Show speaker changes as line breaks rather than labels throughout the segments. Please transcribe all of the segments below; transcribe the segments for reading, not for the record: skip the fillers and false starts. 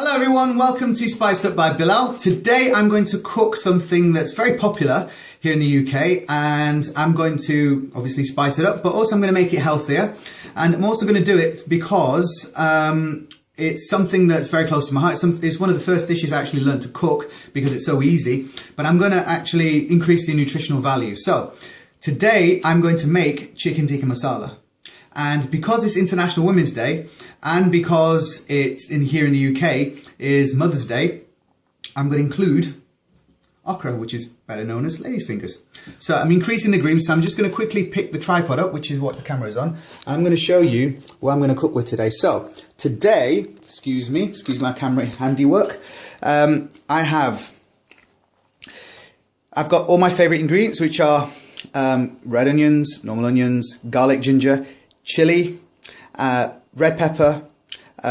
Hello everyone, welcome to Spiced Up by Bilal. Today I'm going to cook something that's very popular here in the UK, and I'm going to obviously spice it up, but also I'm going to make it healthier. And I'm also going to do it because it's something that's very close to my heart. It's one of the first dishes I actually learned to cook because it's so easy, but I'm going to actually increase the nutritional value. So today I'm going to make Chicken Tikka Masala. And because it's International Women's Day, and because it's here in the UK is Mother's Day, I'm going to include okra, which is better known as ladies' fingers. So I'm increasing the greens, so I'm just going to quickly pick the tripod up, which is what the camera is on, and I'm going to show you what I'm going to cook with today. So today, excuse my camera handiwork, I've got all my favourite ingredients, which are red onions, normal onions, garlic, ginger, chili, red pepper,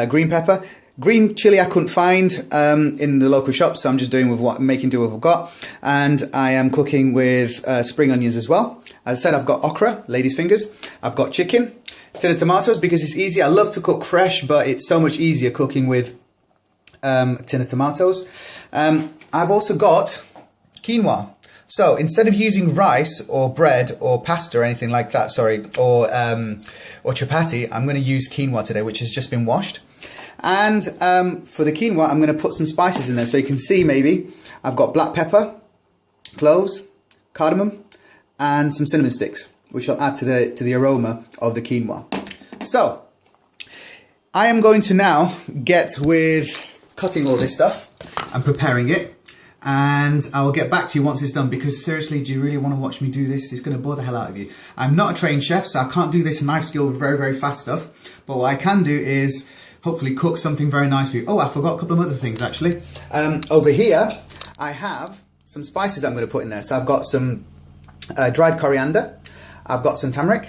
green pepper. Green chili I couldn't find in the local shops, so I'm just making do with what I've got. And I am cooking with spring onions as well. As I said, I've got okra, ladies' fingers. I've got chicken, tin of tomatoes because it's easy. I love to cook fresh, but it's so much easier cooking with tin of tomatoes. I've also got quinoa. So instead of using rice or bread or pasta or anything like that, or chapati, I'm going to use quinoa today, which has just been washed. And for the quinoa, I'm going to put some spices in there. So you can see maybe I've got black pepper, cloves, cardamom, and some cinnamon sticks, which I'll add to the aroma of the quinoa. So I am going to now get with cutting all this stuff and preparing it. And I'll get back to you once it's done, because seriously, do you really want to watch me do this? It's going to bore the hell out of you. I'm not a trained chef, so I can't do this knife skill very, very fast stuff. But what I can do is hopefully cook something very nice for you. Oh, I forgot a couple of other things actually. Over here, I have some spices I'm going to put in there. So I've got some dried coriander. I've got some tamarind,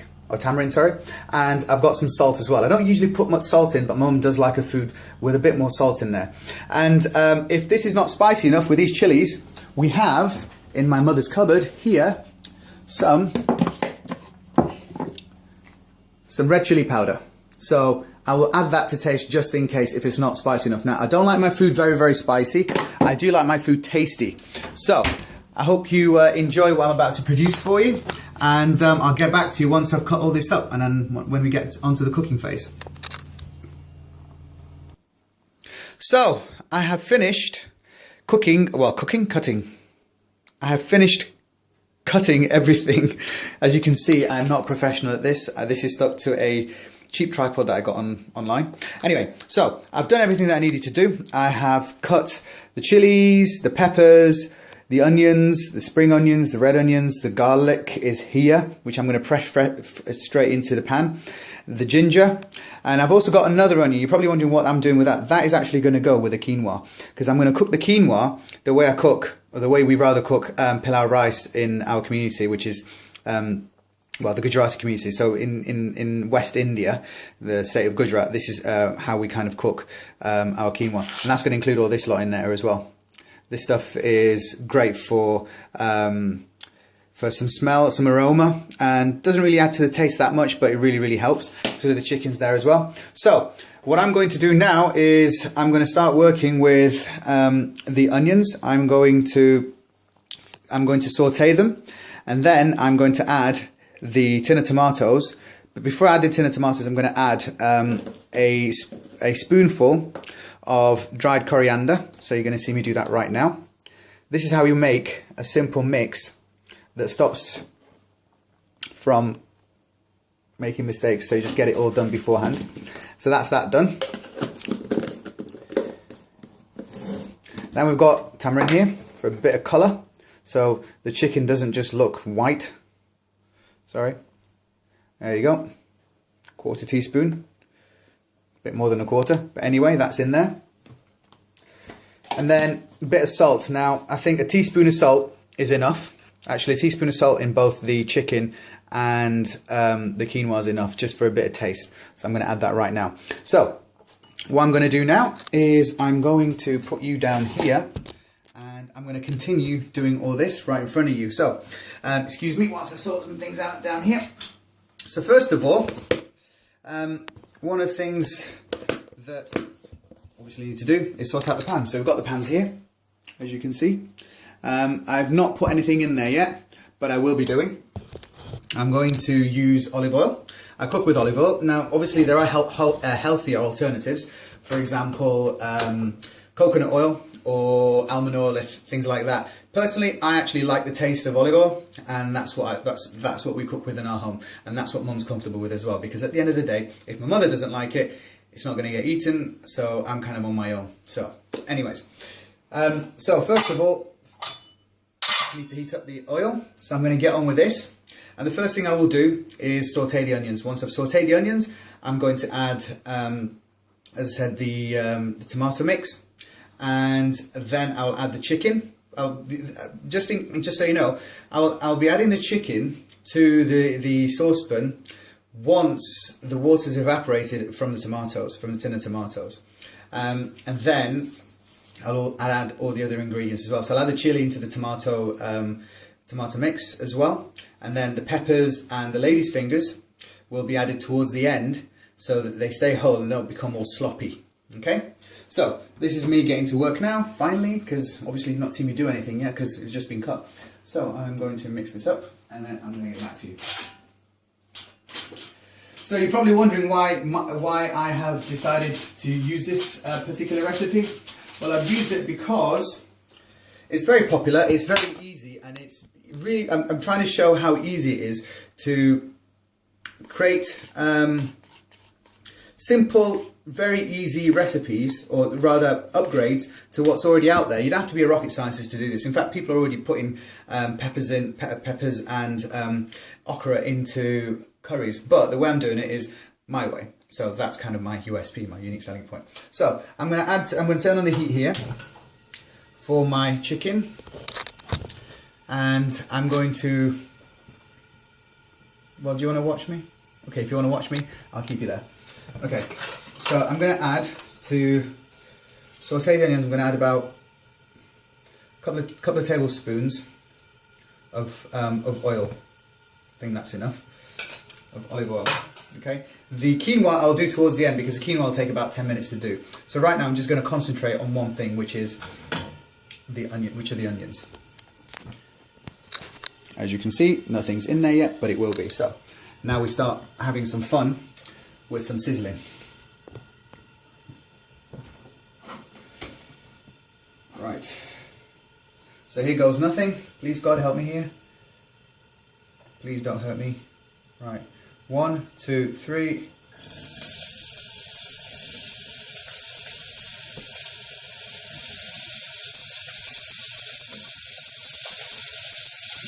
and I've got some salt as well. I don't usually put much salt in, but Mum does like a food with a bit more salt in there. And if this is not spicy enough with these chilies, we have in my mother's cupboard here some red chili powder. So I will add that to taste just in case if it's not spicy enough. Now, I don't like my food very, very spicy. I do like my food tasty. So I hope you enjoy what I'm about to produce for you, and I'll get back to you once I've cut all this up and then when we get onto the cooking phase. So I have finished cutting. I have finished cutting everything. As you can see, I'm not professional at this. This is stuck to a cheap tripod that I got online. Anyway, so I've done everything that I needed to do. I have cut the chilies, the peppers, the onions, the spring onions, the red onions, the garlic is here, which I'm going to press straight into the pan. The ginger, and I've also got another onion. You're probably wondering what I'm doing with that. That is actually going to go with the quinoa, because I'm going to cook the quinoa the way I cook, or the way we rather cook pilau rice in our community, which is well, the Gujarati community. So in West India, the state of Gujarat, this is how we kind of cook our quinoa, and that's going to include all this lot in there as well. This stuff is great for some smell, some aroma, and doesn't really add to the taste that much, but it really, really helps. So the chicken's there as well. So what I'm going to do now is I'm going to start working with the onions. I'm going to saute them, and then I'm going to add the tin of tomatoes. But before I add the tin of tomatoes, I'm going to add a spoonful of dried coriander. So you're going to see me do that right now. This is how you make a simple mix that stops from making mistakes. So you just get it all done beforehand. So that's that done. Then we've got tamarind here for a bit of colour, so the chicken doesn't just look white. Sorry. There you go. Quarter teaspoon. A bit more than a quarter, but anyway, that's in there. And then a bit of salt. Now, I think a teaspoon of salt is enough. Actually, a teaspoon of salt in both the chicken and the quinoa is enough, just for a bit of taste. So I'm going to add that right now. So what I'm going to do now is I'm going to put you down here, and I'm going to continue doing all this right in front of you. So, excuse me whilst I sort some things out down here. So first of all, one of the things that obviously need to do is sort out the pans. So we've got the pans here, as you can see. I've not put anything in there yet, but I will be doing. I'm going to use olive oil. I cook with olive oil. Now, obviously, there are healthier alternatives. For example, coconut oil or almond oil, things like that. Personally, I actually like the taste of olive oil, and that's what we cook with in our home, and that's what Mum's comfortable with as well. Because at the end of the day, if my mother doesn't like it, it's not going to get eaten. So I'm kind of on my own. So, anyways, so first of all, I need to heat up the oil. So I'm going to get on with this. And the first thing I will do is saute the onions. Once I've sauteed the onions, I'm going to add, as I said, the tomato mix, and then I'll add the chicken. Just so you know, I'll be adding the chicken to the saucepan once the water's evaporated from the tomatoes, from the tin of tomatoes, and then I'll add all the other ingredients as well. So I'll add the chili into the tomato mix as well, and then the peppers and the lady's fingers will be added towards the end so that they stay whole and don't become all sloppy. Okay, so this is me getting to work now, finally, because obviously you've not seen me do anything yet because it's just been cut. So I'm going to mix this up and then I'm going to get back to you. So you're probably wondering why I have decided to use this particular recipe. Well, I've used it because it's very popular, it's very easy, and it's really, I'm trying to show how easy it is to create simple, very easy recipes, or rather upgrades to what's already out there. You don't have to be a rocket scientist to do this. In fact, people are already putting peppers and okra into curries, but the way I'm doing it is my way. So that's kind of my USP, my unique selling point. So I'm going to turn on the heat here for my chicken, and I'm going to, well, do you want to watch me? Okay, if you want to watch me, I'll keep you there. Okay, so I'm going to add, to saute the onions, I'm going to add about a couple of tablespoons of oil. I think that's enough, of olive oil. Okay, the quinoa I'll do towards the end because the quinoa will take about 10 minutes to do. So right now I'm just going to concentrate on one thing, which is the onions. As you can see, nothing's in there yet, but it will be. So now we start having some fun with some sizzling. Right. So here goes nothing. Please God help me here. Please don't hurt me. Right. 1, 2, 3.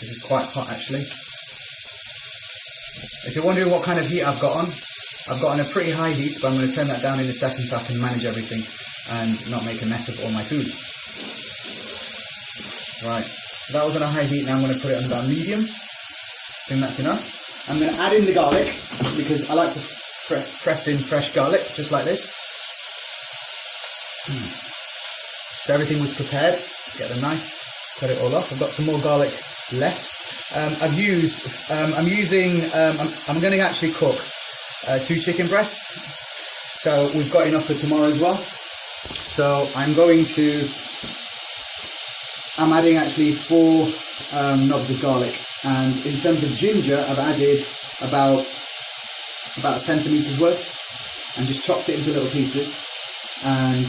This is quite hot actually. If you're wondering what kind of heat I've got on a pretty high heat, but I'm going to turn that down in a second so I can manage everything and not make a mess of all my food. Right, so that was on a high heat. Now I'm going to put it on about medium. I think that's enough. I'm going to add in the garlic because I like to press in fresh garlic just like this. So everything was prepared. Get the knife, cut it all off. I've got some more garlic left. I'm going to actually cook 2 chicken breasts, so we've got enough for tomorrow as well. So I'm adding actually 4 knobs of garlic, and in terms of ginger I've added about 1 centimetre worth, and just chopped it into little pieces and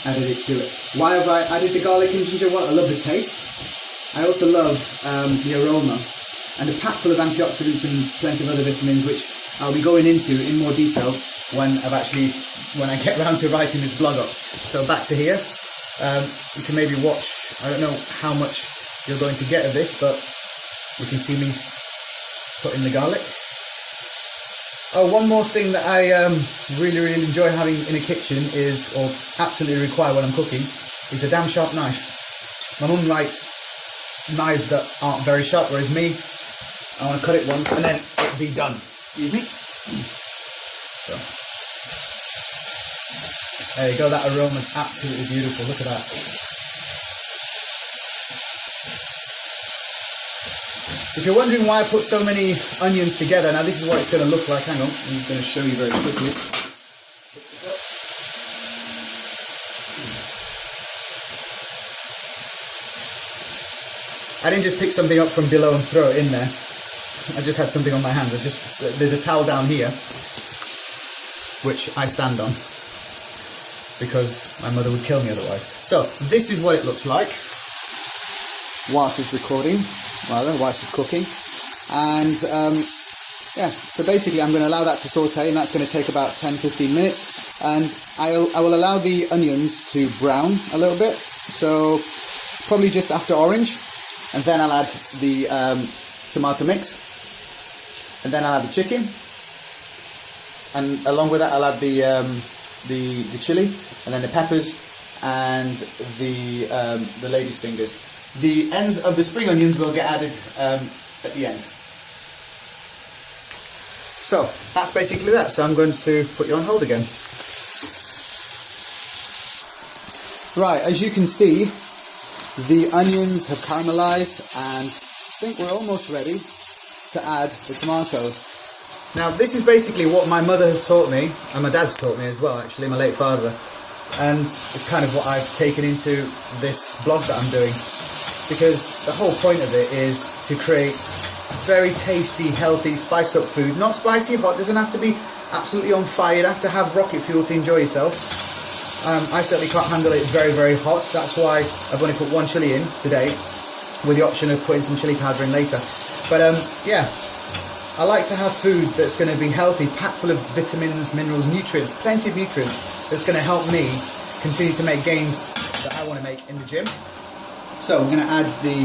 added it to it. Why have I added the garlic and ginger? Well, I love the taste. I also love the aroma, and a pack full of antioxidants and plenty of other vitamins, which I'll be going into in more detail when I get around to writing this blog up. So back to here, you can maybe watch, I don't know how much you're going to get of this, but you can see me putting the garlic. Oh, one more thing that I really enjoy having in a kitchen is, or absolutely require when I'm cooking, is a damn sharp knife. My mum likes knives that aren't very sharp, whereas me, I want to cut it once and then it be done. Excuse me. So, there you go, that aroma's absolutely beautiful, look at that. If you're wondering why I put so many onions together, now this is what it's going to look like, hang on, I'm just going to show you very quickly. I didn't just pick something up from below and throw it in there. I just had something on my hands. There's a towel down here, which I stand on, because my mother would kill me otherwise. So this is what it looks like whilst it's recording, rather, whilst it's cooking. And yeah, so basically I'm going to allow that to saute, and that's going to take about 10-15 minutes. And I will allow the onions to brown a little bit, so probably just after orange. And then I'll add the tomato mix, and then I'll add the chicken, and along with that I'll add the chili, and then the peppers, and the lady's fingers. The ends of the spring onions will get added at the end. So that's basically that. So I'm going to put you on hold again. Right, as you can see, the onions have caramelized, and I think we're almost ready to add the tomatoes. Now this is basically what my mother has taught me, and my dad's taught me as well, actually, my late father. And it's kind of what I've taken into this blog that I'm doing, because the whole point of it is to create very tasty, healthy, spiced up food. Not spicy hot, doesn't have to be absolutely on fire, you have to have rocket fuel to enjoy yourself. I certainly can't handle it very, very hot. That's why I've only put one chilli in today, with the option of putting some chilli powder in later. But yeah, I like to have food that's going to be healthy, packed full of vitamins, minerals, nutrients, plenty of nutrients, that's going to help me continue to make gains that I want to make in the gym. So we're going to add the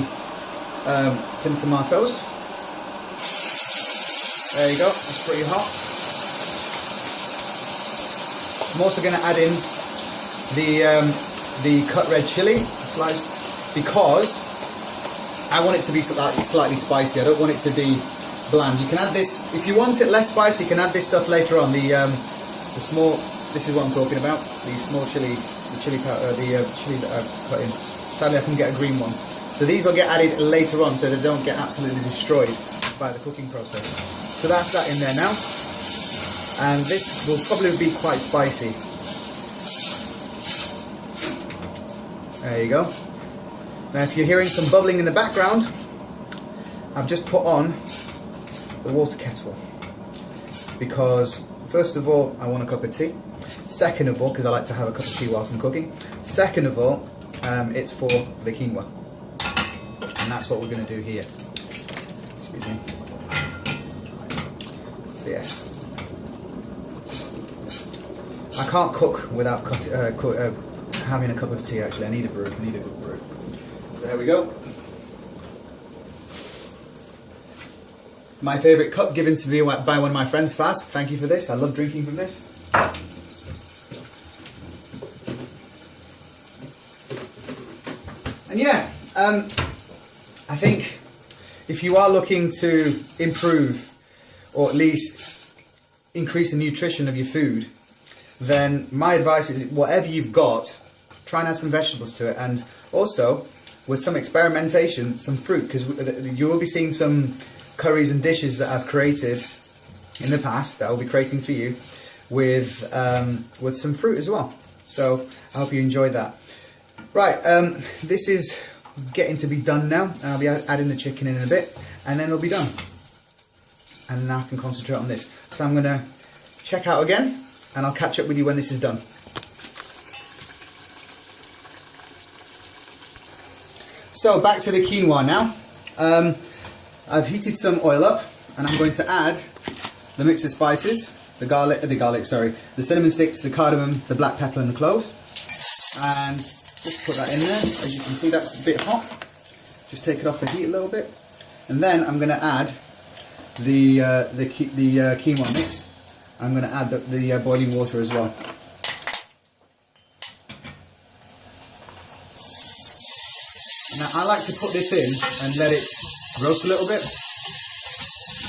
tin tomatoes. There you go, that's pretty hot. I'm also going to add in the cut red chili sliced, because I want it to be slightly spicy. I don't want it to be bland. You can add this, if you want it less spicy, you can add this stuff later on. The small, this is what I'm talking about, the small chili, the chili powder, the chili that I've put in. Sadly I couldn't get a green one. So these will get added later on, so they don't get absolutely destroyed by the cooking process. So that's that in there now. And this will probably be quite spicy. There you go. Now if you're hearing some bubbling in the background, I've just put on the water kettle, because first of all I want a cup of tea, second of all, because I like to have a cup of tea whilst I'm cooking, second of all it's for the quinoa, and that's what we're going to do here. Excuse me. So yeah, I can't cook without having a cup of tea. Actually, I need a brew. I need a good brew. So there we go. My favourite cup given to me by one of my friends, Faz. Thank you for this. I love drinking from this. And yeah, I think if you are looking to improve, or at least increase the nutrition of your food, then my advice is whatever you've got, try and add some vegetables to it, and also with some experimentation, some fruit, because you will be seeing some curries and dishes that I've created in the past that I'll be creating for you with some fruit as well. So I hope you enjoy that. Right, this is getting to be done now, and I'll be adding the chicken in a bit, and then it'll be done. And now I can concentrate on this. So I'm going to check out again, and I'll catch up with you when this is done. So back to the quinoa now. I've heated some oil up, and I'm going to add the mix of spices, the cinnamon sticks, the cardamom, the black pepper and the cloves, and just put that in there. As you can see, that's a bit hot. Just take it off the heat a little bit, and then I'm going to add the quinoa mix. I'm going to add the boiling water as well. Now I like to put this in and let it roast a little bit.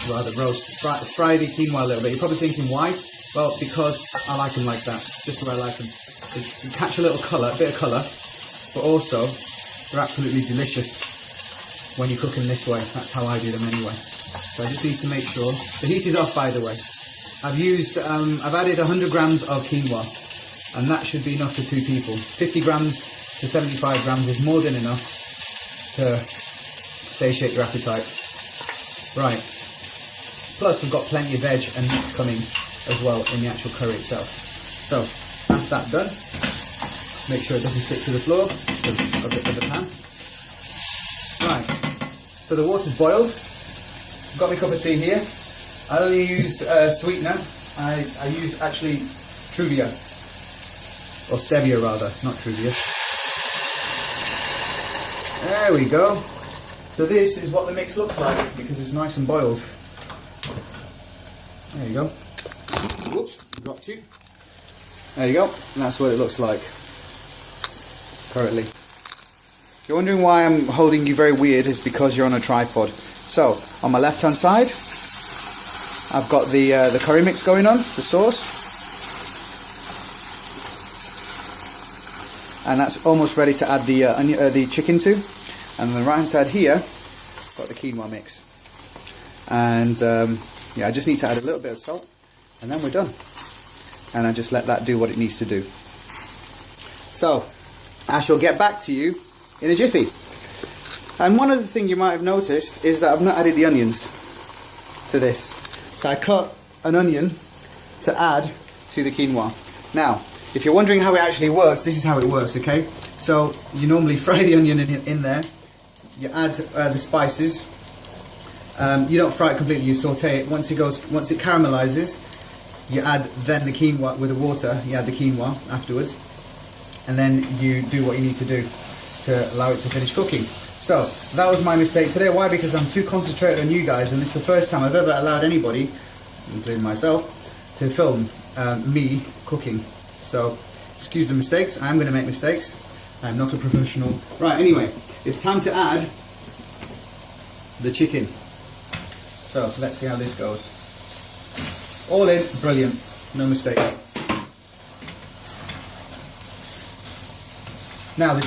Rather roast, fry the quinoa a little bit. You're probably thinking why? Well, because I like them like that. Just the way I like them. You catch a little colour, a bit of colour, but also they're absolutely delicious when you cook them this way. That's how I do them anyway. So I just need to make sure the heat is off, by the way. I've added 100 grams of quinoa, and that should be enough for 2 people. 50 grams to 75 grams is more than enough to satiate your appetite. Right. Plus we've got plenty of veg and meat coming as well in the actual curry itself. So that's that done. Make sure it doesn't stick to the floor of the pan. Right. So the water's boiled. I've got my cup of tea here. I only use sweetener. I use actually Truvia, or Stevia rather, not Truvia. There we go. So this is what the mix looks like because it's nice and boiled. There you go. Whoops, dropped you. There you go. And that's what it looks like currently. If you're wondering why I'm holding you very weird, it's because you're on a tripod. So on my left hand side, I've got the curry mix going on, the sauce, and that's almost ready to add the chicken to. And on the right hand side here, got the quinoa mix, and yeah, I just need to add a little bit of salt, and then we're done. And I just let that do what it needs to do. So I shall get back to you in a jiffy. And one other thing you might have noticed is that I've not added the onions to this. So I cut an onion to add to the quinoa. Now, if you're wondering how it actually works, this is how it works, okay? So you normally fry the onion in there, you add the spices, you don't fry it completely, you saute it. Once it caramelizes, you add then the quinoa with the water, you add the quinoa afterwards, and then you do what you need to do to allow it to finish cooking. So that was my mistake today. Why? Because I'm too concentrated on you guys, and it's the first time I've ever allowed anybody, including myself, to film me cooking. So excuse the mistakes. I'm going to make mistakes. I'm not a professional. Right, anyway, it's time to add the chicken. So let's see how this goes. All in, brilliant, no mistakes. Now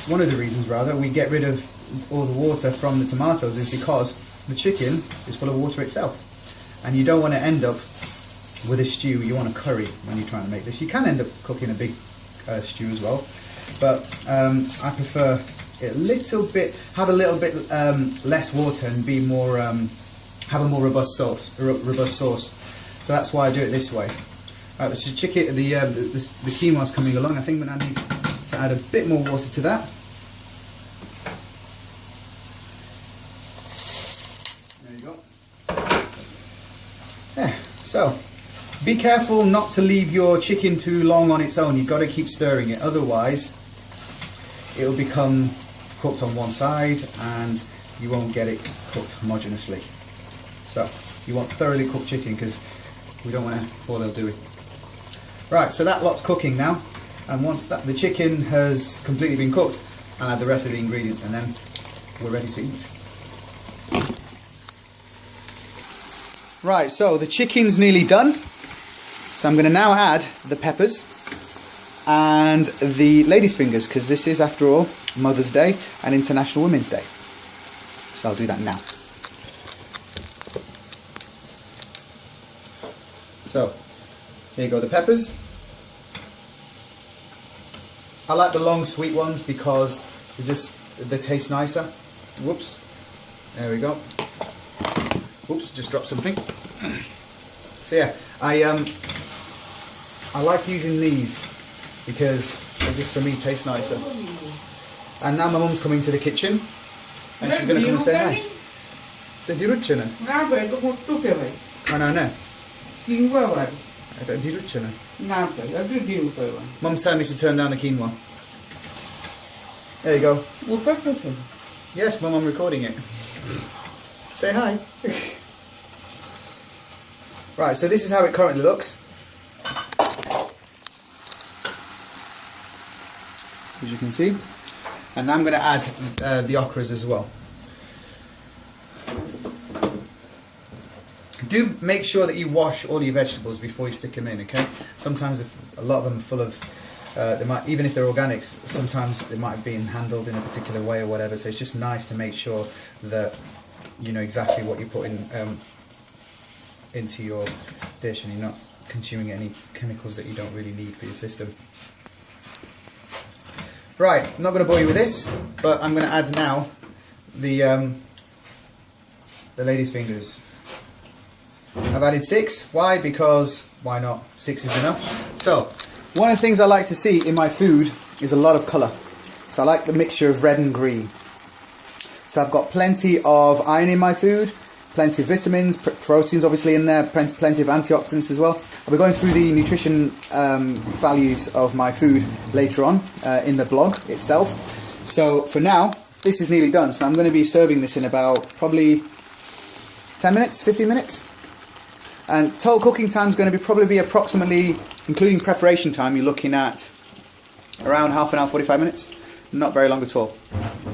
one of the reasons rather, we get rid of all the water from the tomatoes is because the chicken is full of water itself. And you don't want to end up with a stew, you want a curry when you're trying to make this. You can end up cooking a big stew as well, but I prefer it have a little bit less water and be more, have a more robust sauce. So that's why I do it this way. Right, the chicken, the quinoa's coming along. I think that I need to add a bit more water to that. There you go. Yeah, so be careful not to leave your chicken too long on its own. You've got to keep stirring it, otherwise it'll become cooked on one side and you won't get it cooked homogeneously. So you want thoroughly cooked chicken because we don't want to fall ill-doing. Right, so that lot's cooking now, and once the chicken has completely been cooked, I'll add the rest of the ingredients and then we're ready to eat. Right, so the chicken's nearly done, so I'm going to now add the peppers and the lady's fingers, because this is, after all, Mother's Day and International Women's Day. So I'll do that now. So, here you go, the peppers. I like the long sweet ones because they taste nicer. Whoops. There we go. Whoops, just dropped something. So yeah, I like using these because they just, for me, taste nicer. And now my mum's coming to the kitchen and she's going to come and say hi. Dirucciano. No. Mum's telling me to turn down the quinoa. There you go. Yes, Mum, I'm recording it. Say hi. Right, so this is how it currently looks. As you can see. And now I'm going to add the okras as well. Do make sure that you wash all your vegetables before you stick them in, okay? Sometimes a lot of them are full of, even if they're organics, sometimes they might have been handled in a particular way or whatever, so it's just nice to make sure that you know exactly what you're putting into your dish and you're not consuming any chemicals that you don't really need for your system. Right, I'm not going to bore you with this, but I'm going to add now the lady's fingers. I've added 6. Why? Because why not? 6 is enough. So, one of the things I like to see in my food is a lot of colour. So I like the mixture of red and green. So I've got plenty of iron in my food, plenty of vitamins, proteins obviously in there, plenty of antioxidants as well. I'll be going through the nutrition values of my food later on in the blog itself. So for now, this is nearly done. So I'm going to be serving this in about probably 10 minutes, 15 minutes. And total cooking time is going to probably be approximately, including preparation time, you're looking at around half an hour, 45 minutes. Not very long at all.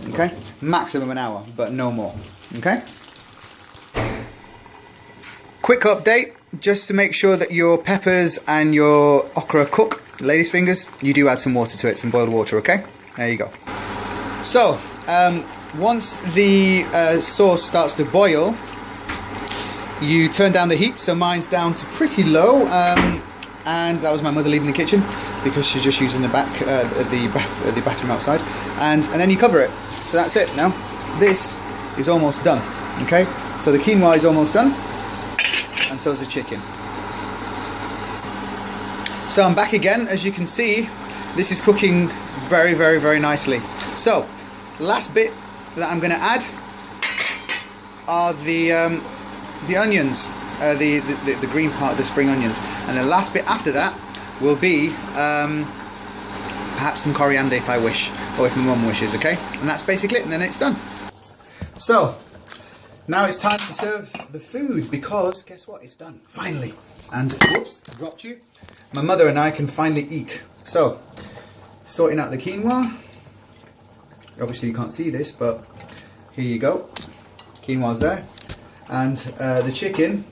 Okay? Maximum an hour, but no more. Okay? Quick update, just to make sure that your peppers and your okra cook, lady's fingers, you do add some water to it, some boiled water, okay? There you go. So, once the sauce starts to boil, you turn down the heat, so mine's down to pretty low, and that was my mother leaving the kitchen because she's just using the the bathroom outside, and then you cover it. So that's it. Now this is almost done. Okay, so the quinoa is almost done, and so is the chicken. So I'm back again. As you can see, this is cooking very, very, very nicely. So last bit that I'm going to add are the onions, the green part, the spring onions, and the last bit after that will be perhaps some coriander if I wish, or if my mum wishes. Okay, and that's basically it, and then it's done. So now it's time to serve the food, because guess what, it's done finally. And whoops, dropped you. My mother and I can finally eat. So sorting out the quinoa. Obviously you can't see this, but here you go. Quinoa's there. And the chicken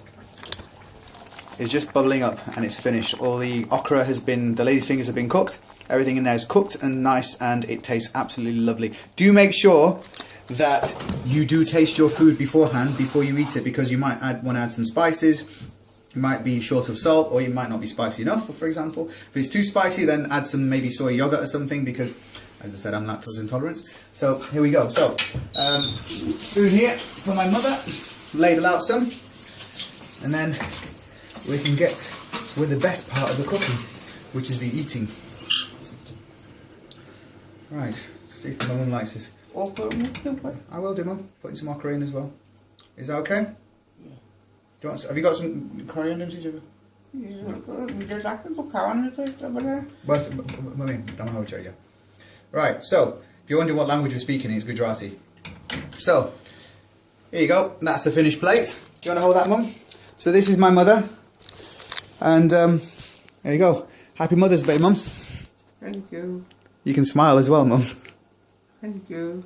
is just bubbling up, and it's finished. All the okra has been, the lady's fingers have been cooked. Everything in there is cooked and nice, and it tastes absolutely lovely. Do make sure that you do taste your food beforehand, before you eat it, because you might want to add some spices. You might be short of salt, or you might not be spicy enough, for example. If it's too spicy, then add some maybe soy yogurt or something, because as I said, I'm lactose intolerant. So here we go. So spoon here for my mother. Ladle out some, and then we can get with the best part of the cooking, which is the eating. Right, see if my mum likes this. Okra, I will do, mum. Putting some okra in as well. Is that okay? Yeah. Do you want, have you got some coriander? Yeah. Right, so if you're wondering what language we're speaking, it's Gujarati. So here you go, that's the finished plate. Do you want to hold that, mum? So this is my mother, and there you go. Happy Mother's Day, mum.
Thank you.
You can smile as well, mum.
Thank you.